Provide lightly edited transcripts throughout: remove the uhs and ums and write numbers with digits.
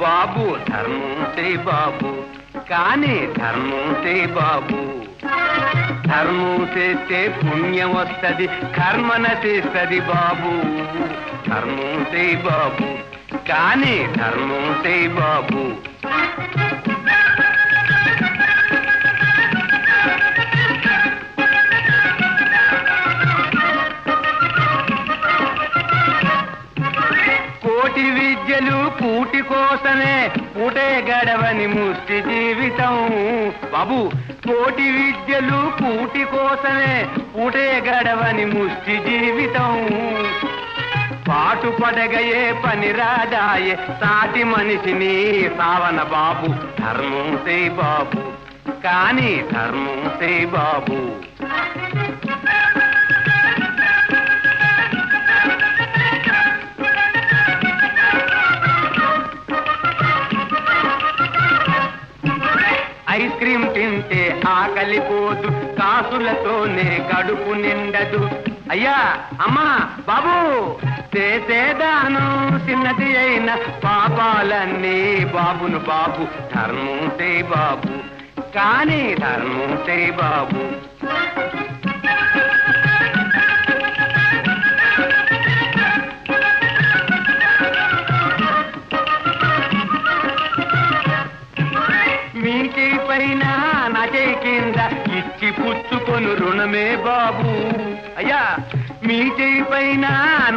బాబు ధర్మం చేయి బాబు, కానీ ధర్మం చేయి బాబు. ధర్మం చేస్తే పుణ్యం వస్తది, కర్మన చేస్తది బాబు. ధర్మం చేయి బాబు, కానీ ధర్మం చేయి బాబు. కోటి విద్యలు కూటి కోసమే, పూటే గడవని ముష్టి జీవితం బాబు. కోటి విద్యలు కూటి కోసమే, పూటే గడవని ముష్టి జీవితం. పాటు పడగయే పని రాదాయే, సాటి మనిషిని సావన బాబు. ధర్మం చేయి బాబు, కానీ ధర్మం చేయి బాబు. ఐస్ క్రీమ్ తింటే ఆకలి పోదు, కాసులతోనే కడుపు నిండదు. అయ్యా అమ్మా బాబు, చేసేదాను చిన్నది అయిన పాపాలన్నీ బాబును బాబు. ధర్మం చేయి బాబు, కానీ ధర్మం చేయి బాబు. మీకి పైన నజే కింద ఇచ్చి పుచ్చుకొను రుణమే బాబు. అయ్యా మీ చేయి పైన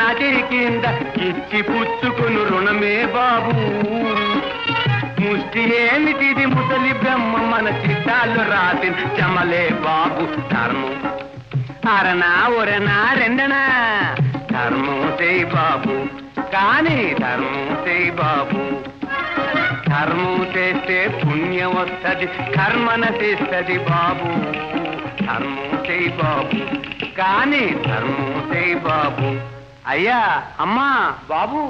నజే కింద ఇచ్చి పుచ్చుకొను రుణమే బాబు. ముష్టి ఏమిటిది ముసలి బ్రహ్మ, మన చిట్టాలు రాసి చమలే బాబు. ధర్మం అరనా ఒరనా రెండనా, ధర్మం చేయి బాబు, కానీ ధర్మం చేయి బాబు. ధర్మం చేస్తే పుణ్యం వస్తది, కర్మన చేస్తది బాబు. ధర్మం చేయి బాబు, కానీ ధర్మం చేయి బాబు. అయ్యా అమ్మా బాబు.